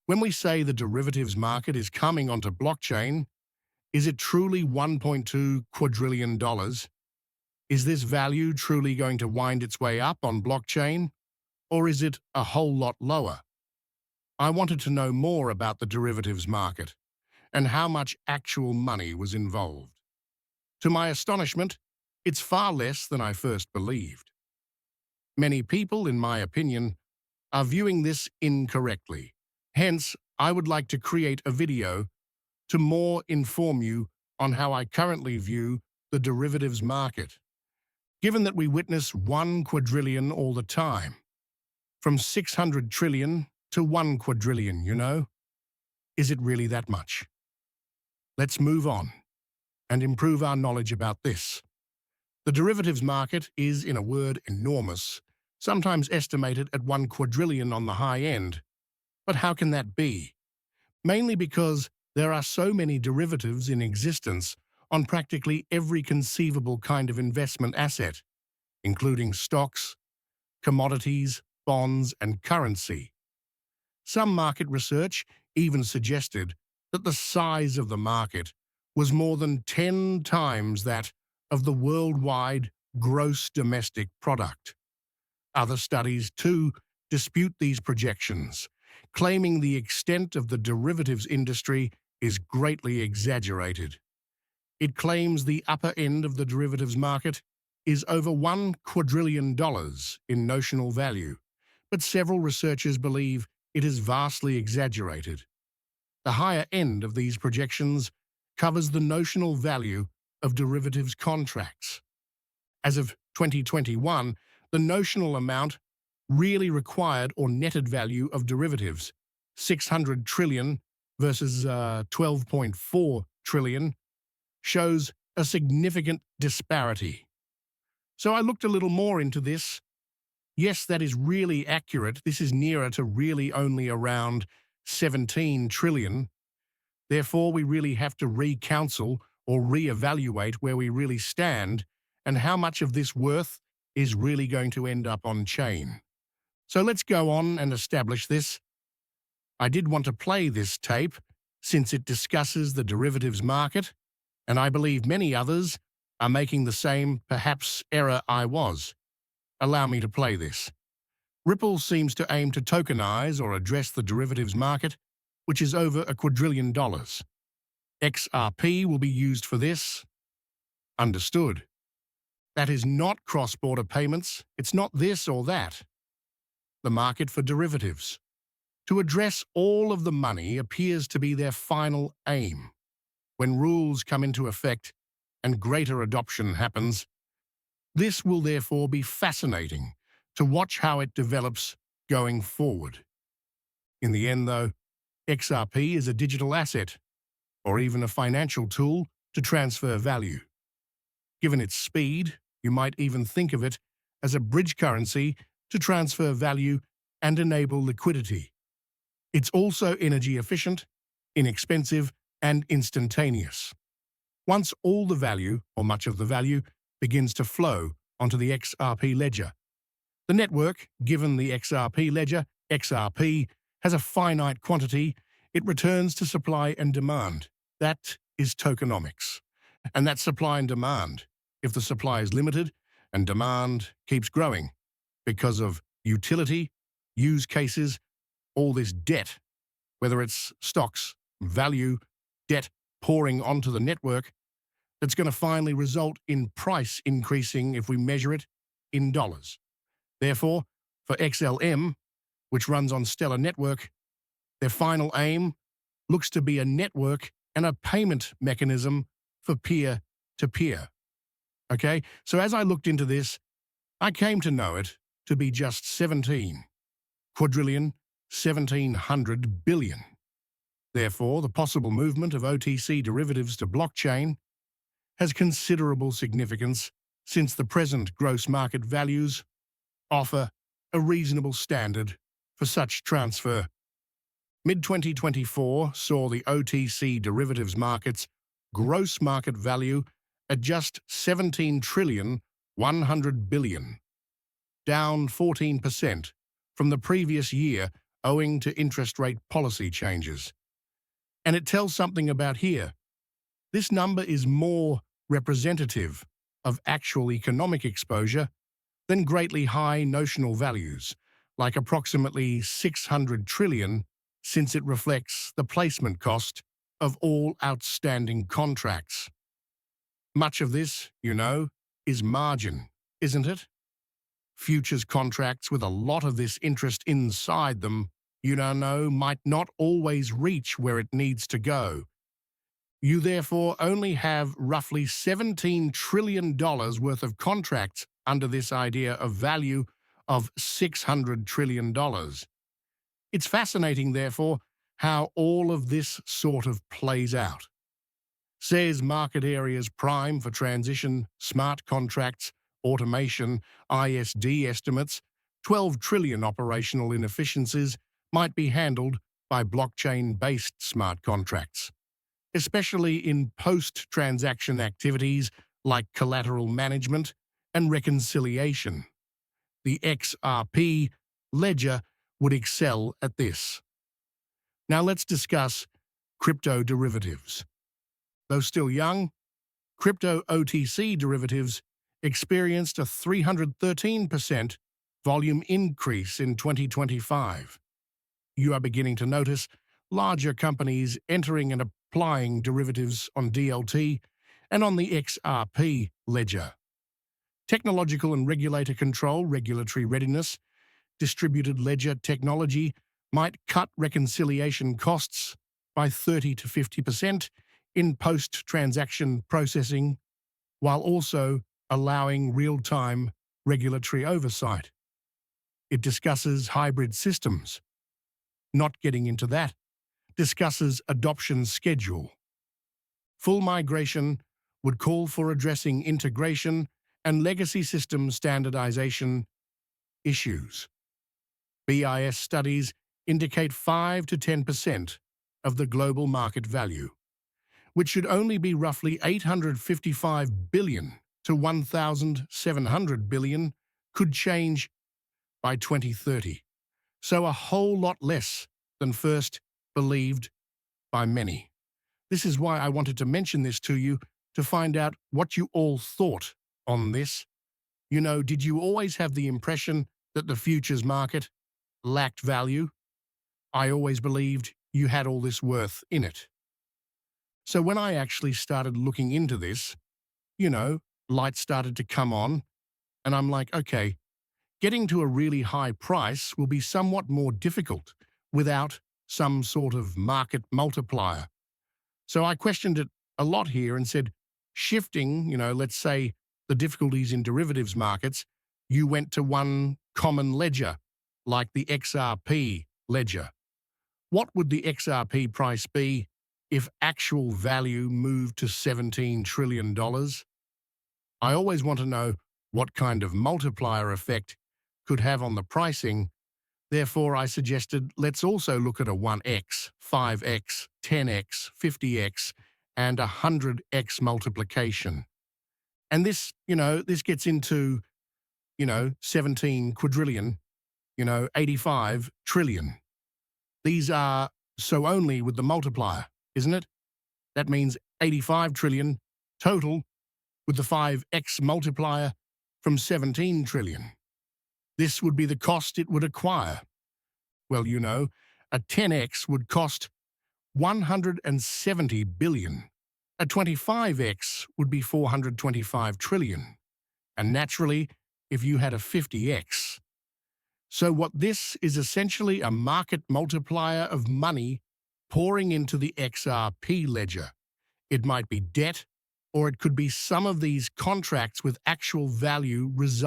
When we say the derivatives market is coming onto blockchain, is it truly $1.2 quadrillion? Is this value truly going to wind its way up on blockchain, or is it a whole lot lower? I wanted to know more about the derivatives market and how much actual money was involved. To my astonishment, it's far less than I first believed. Many people, in my opinion, are viewing this incorrectly. Hence, I would like to create a video to more inform you on how I currently view the derivatives market. Given that we witness 1 quadrillion all the time, from 600 trillion to 1 quadrillion, is it really that much? Let's move on and improve our knowledge about this. The derivatives market is, in a word, enormous, sometimes estimated at 1 quadrillion on the high end. But how can that be? Mainly because there are so many derivatives in existence on practically every conceivable kind of investment asset, including stocks, commodities, bonds, and currency. Some market research even suggested that the size of the market was more than 10 times that of the worldwide gross domestic product. Other studies, too, dispute these projections, claiming the extent of the derivatives industry is greatly exaggerated. It claims the upper end of the derivatives market is over $1 quadrillion in notional value, but several researchers believe it is vastly exaggerated. The higher end of these projections covers the notional value of derivatives contracts. As of 2021, the notional amount really required or netted value of derivatives, 600 trillion versus 12.4 trillion, shows a significant disparity. So I looked a little more into this. Yes, that is really accurate. This is nearer to really only around 17 trillion. Therefore, we really have to recounsel or reevaluate where we really stand and how much of this worth is really going to end up on chain. So let's go on and establish this. I did want to play this tape since it discusses the derivatives market, and I believe many others are making the same, perhaps, error I was. Allow me to play this. Ripple seems to aim to tokenize or address the derivatives market, which is over $1 quadrillion. XRP will be used for this. Understood. That is not cross-border payments. It's not this or that. The market for derivatives. To address all of the money appears to be their final aim. When rules come into effect and greater adoption happens, this will therefore be fascinating to watch how it develops going forward. In the end, though, XRP is a digital asset, or even a financial tool to transfer value. Given its speed, you might even think of it as a bridge currency to transfer value and enable liquidity. It's also energy efficient, inexpensive, and instantaneous. Once all the value, or much of the value, begins to flow onto the XRP ledger, the network, given the XRP ledger, XRP, has a finite quantity, it returns to supply and demand. That is tokenomics. And that's supply and demand. If the supply is limited and demand keeps growing because of utility, use cases, all this debt, whether it's stocks, value, debt pouring onto the network, that's going to finally result in price increasing if we measure it in dollars. Therefore, for XLM, which runs on Stellar Network, their final aim looks to be a network and a payment mechanism for peer-to-peer. Okay, so as I looked into this, I came to know it to be just 17 quadrillion, 1700 billion. Therefore, the possible movement of OTC derivatives to blockchain has considerable significance since the present gross market values offer a reasonable standard for such transfer. Mid-2024 saw the OTC derivatives market's gross market value at just 17 trillion 100 billion, down 14% from the previous year owing to interest rate policy changes. And it tells something about here. This number is more representative of actual economic exposure than greatly high notional values, like approximately 600 trillion, since it reflects the placement cost of all outstanding contracts. Much of this, is margin, isn't it? Futures contracts with a lot of this interest inside them, might not always reach where it needs to go. You therefore only have roughly $17 trillion worth of contracts under this idea of value of $600 trillion. It's fascinating, therefore, how all of this sort of plays out. Says market areas prime for transition, smart contracts, automation, ISD estimates, 12 trillion operational inefficiencies might be handled by blockchain-based smart contracts, especially in post-transaction activities like collateral management and reconciliation. The XRP ledger would excel at this. Now let's discuss crypto derivatives. Though still young, crypto OTC derivatives experienced a 313% volume increase in 2025. You are beginning to notice larger companies entering and applying derivatives on DLT and on the XRP ledger. Technological and regulator control, regulatory readiness, distributed ledger technology might cut reconciliation costs by 30 to 50% in post-transaction processing, while also allowing real-time regulatory oversight. It discusses hybrid systems. Not getting into that, discusses adoption schedule. Full migration would call for addressing integration and legacy system standardization issues. BIS studies indicate 5 to 10% of the global market value, which should only be roughly 855 billion to 1,700 billion, could change by 2030. So a whole lot less than first believed by many. This is why I wanted to mention this to you, to find out what you all thought on this. Did you always have the impression that the futures market lacked value? I always believed you had all this worth in it. So when I actually started looking into this, lights started to come on, and I'm like, okay, getting to a really high price will be somewhat more difficult without some sort of market multiplier. So I questioned it a lot here and said, shifting, let's say the difficulties in derivatives markets, you went to one common ledger, like the XRP ledger. What would the XRP price be if actual value moved to $17 trillion? I always want to know what kind of multiplier effect could have on the pricing. Therefore, I suggested let's also look at a 1x, 5x, 10x, 50x, and 100x multiplication. And this, this gets into, 17 quadrillion, 85 trillion. These are so only with the multiplier, isn't it? That means 85 trillion total with the 5x multiplier from 17 trillion. This would be the cost it would acquire. Well, a 10x would cost 170 billion. A 25x would be 425 trillion. And naturally, if you had a 50x. So what this is essentially a market multiplier of money pouring into the XRP ledger. It might be debt, or it could be some of these contracts with actual value residing